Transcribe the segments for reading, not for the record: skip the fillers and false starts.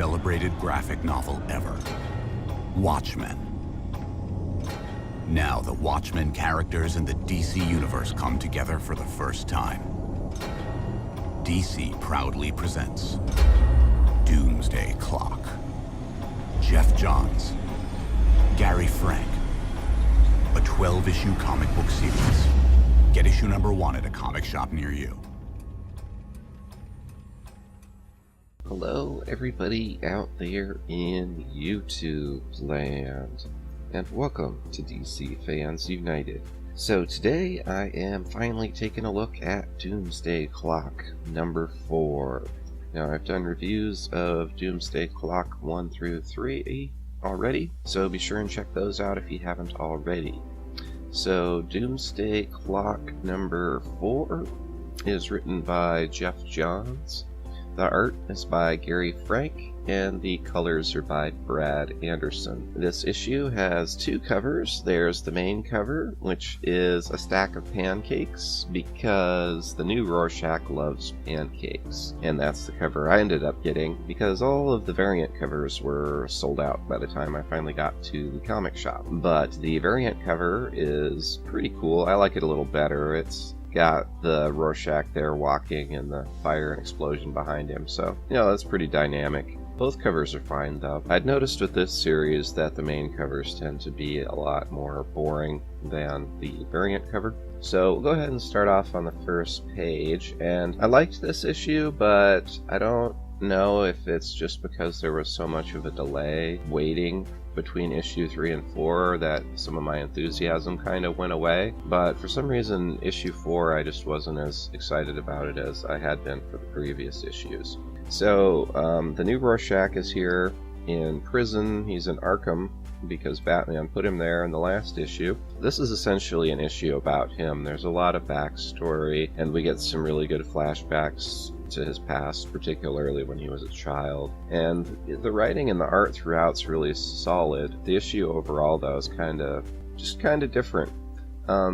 celebrated graphic novel ever, Watchmen. Now the Watchmen characters in the DC universe come together for the first time. DC proudly presents Doomsday Clock. Geoff Johns, Gary Frank, a 12-issue comic book series. Get issue number 1 at a comic shop near you. Hello everybody out there in YouTube land, and welcome to DC Fans United. So today I am finally taking a look at Doomsday Clock number 4. Now I've done reviews of Doomsday Clock 1 through 3 already, so be sure and check those out if you haven't already. So Doomsday Clock number 4 is written by Geoff Johns. The art is by Gary Frank, and the colors are by Brad Anderson. This issue has 2 covers. There's the main cover, which is a stack of pancakes, because the new Rorschach loves pancakes. And that's the cover I ended up getting, because all of the variant covers were sold out by the time I finally got to the comic shop. But the variant cover is pretty cool. I like it a little better. It's got the Rorschach there walking and the fire and explosion behind him, so that's pretty dynamic. Both covers are fine though. I'd noticed with this series that the main covers tend to be a lot more boring than the variant cover. So we'll go ahead and start off on the first page, and I liked this issue, but I don't know if it's just because there was so much of a delay waiting between issue 3 and 4 that some of my enthusiasm kind of went away. But for some reason, issue 4, I just wasn't as excited about it as I had been for the previous issues. So the new Rorschach is here in prison. He's in Arkham because Batman put him there in the last issue. This is essentially an issue about him. There's a lot of backstory, and we get some really good flashbacks to his past, particularly when he was a child. And the writing and the art throughout's really solid. The issue overall, though, is kind of different.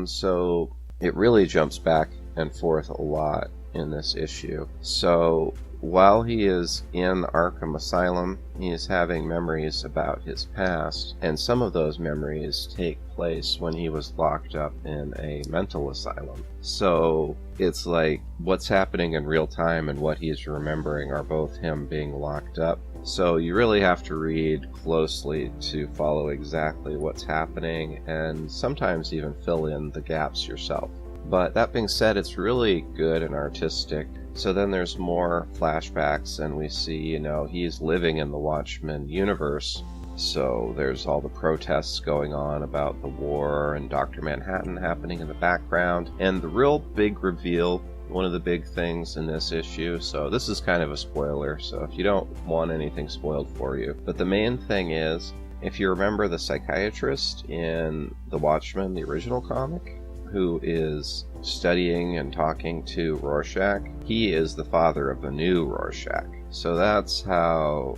So it really jumps back and forth a lot in this issue. So while he is in Arkham Asylum, he is having memories about his past, and some of those memories take place when he was locked up in a mental asylum. So it's like what's happening in real time and what he's remembering are both him being locked up. So you really have to read closely to follow exactly what's happening, and sometimes even fill in the gaps yourself. But that being said, it's really good and artistic. So then there's more flashbacks, and we see, he's living in the Watchmen universe. So there's all the protests going on about the war and Dr. Manhattan happening in the background. And the real big reveal, one of the big things in this issue, so this is kind of a spoiler, so if you don't want anything spoiled for you. But the main thing is, if you remember the psychiatrist in The Watchmen, the original comic, who is studying and talking to Rorschach, he is the father of the new Rorschach. So that's how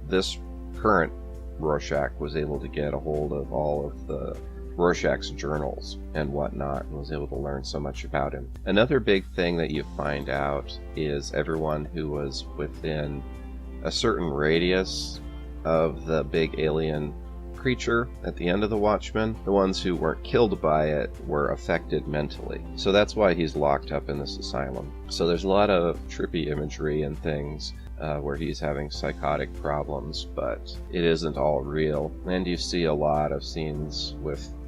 this current Rorschach was able to get a hold of all of the Rorschach's journals and whatnot, and was able to learn so much about him. Another big thing that you find out is everyone who was within a certain radius of the big alien creature at the end of the Watchmen, the ones who weren't killed by it were affected mentally. So that's why he's locked up in this asylum. So there's a lot of trippy imagery and things where he's having psychotic problems, but it isn't all real. And you see a lot of scenes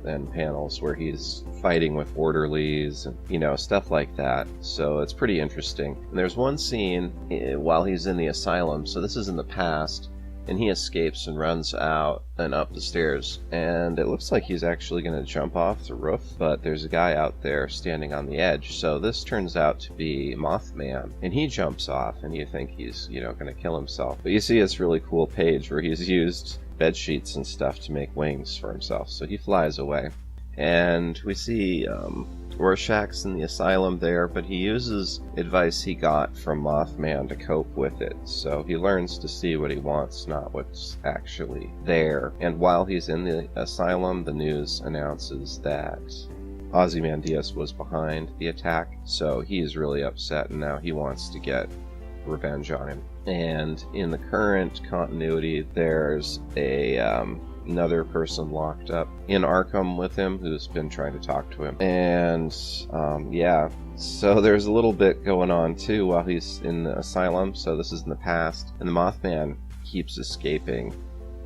and panels where he's fighting with orderlies and stuff like that. So it's pretty interesting. And there's one scene while he's in the asylum, so this is in the past, and he escapes and runs out and up the stairs, and it looks like he's actually going to jump off the roof, but there's a guy out there standing on the edge. So this turns out to be Mothman, and he jumps off, and you think he's going to kill himself, but you see this really cool page where he's used bed sheets and stuff to make wings for himself, so he flies away. And we see Rorschach's in the asylum there, but he uses advice he got from Mothman to cope with it. So he learns to see what he wants, not what's actually there. And while he's in the asylum, the news announces that Ozymandias was behind the attack. So he's really upset, and now he wants to get revenge on him. And in the current continuity, there's another person locked up in Arkham with him who's been trying to talk to him. And yeah, so there's a little bit going on too while he's in the asylum. So this is in the past, and the Mothman keeps escaping,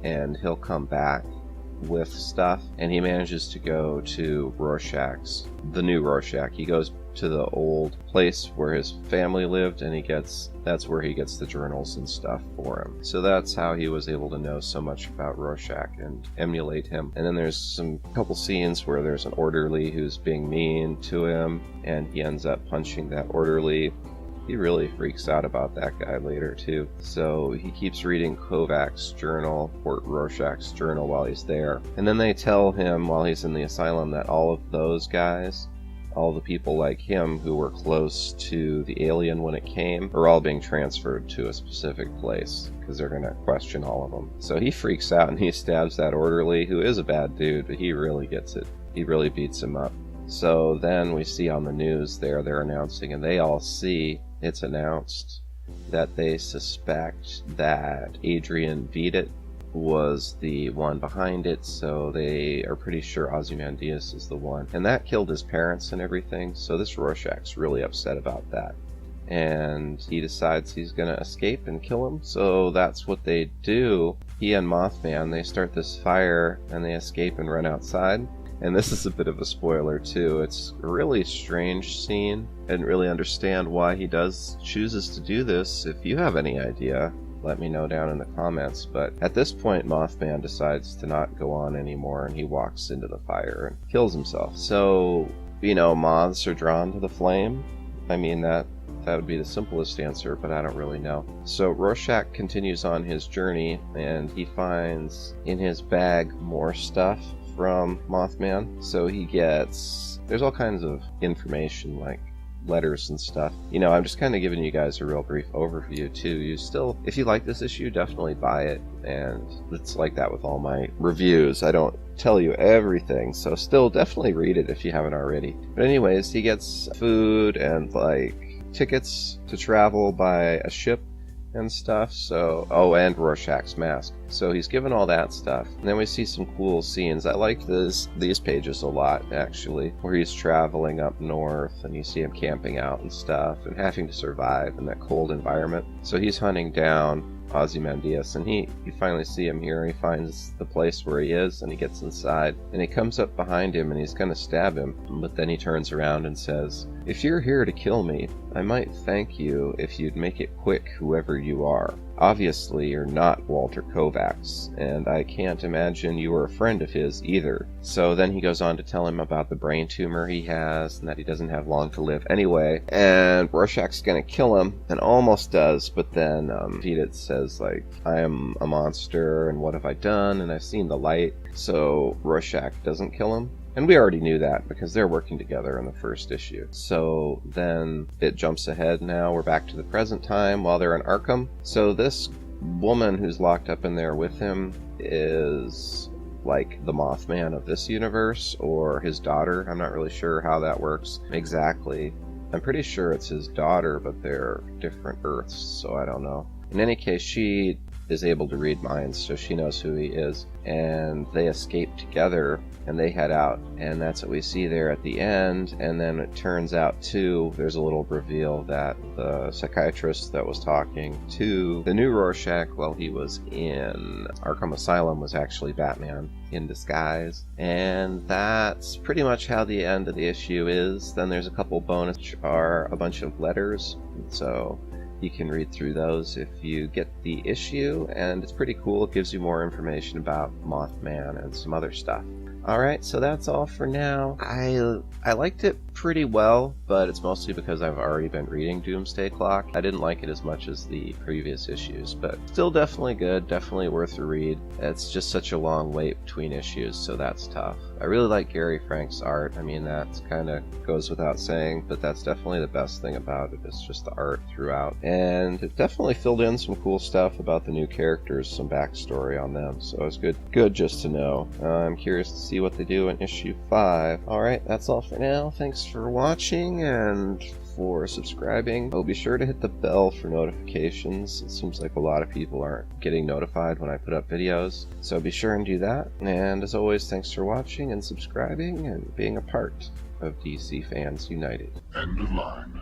and he'll come back with stuff, and he manages to go to Rorschach's, the new Rorschach. He goes to the old place where his family lived, and that's where he gets the journals and stuff for him. So that's how he was able to know so much about Rorschach and emulate him. And then there's some couple scenes where there's an orderly who's being mean to him, and he ends up punching that orderly. He really freaks out about that guy later too. So he keeps reading Kovac's journal, or Rorschach's journal, while he's there. And then they tell him while he's in the asylum that all of those guys, all the people like him who were close to the alien when it came, are all being transferred to a specific place because they're going to question all of them. So he freaks out and he stabs that orderly, who is a bad dude, but he really gets it. He really beats him up. So then we see on the news they're announcing, and they all see it's announced that they suspect that Adrian Vedet was the one behind it, so they are pretty sure Ozymandias is the one. And that killed his parents and everything, so this Rorschach's really upset about that. And he decides he's gonna escape and kill him, so that's what they do. He and Mothman, they start this fire, and they escape and run outside. And this is a bit of a spoiler too. It's a really strange scene. I didn't really understand why he chooses to do this. If you have any idea, let me know down in the comments. But at this point, Mothman decides to not go on anymore, and he walks into the fire and kills himself. So, you know, moths are drawn to the flame. I mean, that would be the simplest answer, but I don't really know. So Rorschach continues on his journey, and he finds in his bag more stuff from Mothman. So there's all kinds of information, like letters and stuff. You know, I'm just kind of giving you guys a real brief overview too. If you like this issue, definitely buy it, and it's like that with all my reviews. I don't tell you everything, so still definitely read it if you haven't already. But anyways, he gets food and like tickets to travel by a ship and stuff. So, and Rorschach's mask. So he's given all that stuff. And then we see some cool scenes. I like these pages a lot, actually, where he's traveling up north and you see him camping out and stuff and having to survive in that cold environment. So he's hunting down Ozymandias, and you finally see him here. He finds the place where he is, and he gets inside, and he comes up behind him, and he's gonna stab him, but then he turns around and says, "If you're here to kill me, I might thank you if you'd make it quick, whoever you are. Obviously, you're not Walter Kovacs, and I can't imagine you were a friend of his either." So then he goes on to tell him about the brain tumor he has, and that he doesn't have long to live anyway. And Rorschach's gonna kill him, and almost does, but then Vedet says, like, "I am a monster, and what have I done? And I've seen the light." So Rorschach doesn't kill him. And we already knew that because they're working together in the first issue. So then it jumps ahead now. We're back to the present time while they're in Arkham. So this woman who's locked up in there with him is like the Mothman of this universe, or his daughter. I'm not really sure how that works exactly. I'm pretty sure it's his daughter, but they're different Earths, so I don't know. In any case, she is able to read minds, so she knows who he is. And they escape together, and they head out, and that's what we see there at the end. And then it turns out too, there's a little reveal that the psychiatrist that was talking to the new Rorschach while he was in Arkham Asylum was actually Batman in disguise. And that's pretty much how the end of the issue is. Then there's a couple bonus, which are a bunch of letters, so you can read through those if you get the issue, and it's pretty cool. It gives you more information about Mothman and some other stuff. Alright, so that's all for now. I liked it pretty well, but it's mostly because I've already been reading Doomsday Clock. I didn't like it as much as the previous issues, but still definitely good, definitely worth a read. It's just such a long wait between issues, so that's tough. I really like Gary Frank's art. I mean, that kind of goes without saying, but that's definitely the best thing about it. It's just the art throughout. And it definitely filled in some cool stuff about the new characters, some backstory on them, so it's good just to know. I'm curious to see what they do in issue 5. Alright, that's all for now. Thanks for watching, and for subscribing. Oh, be sure to hit the bell for notifications. It seems like a lot of people aren't getting notified when I put up videos, so be sure and do that. And as always, thanks for watching and subscribing and being a part of DC Fans United. End of line.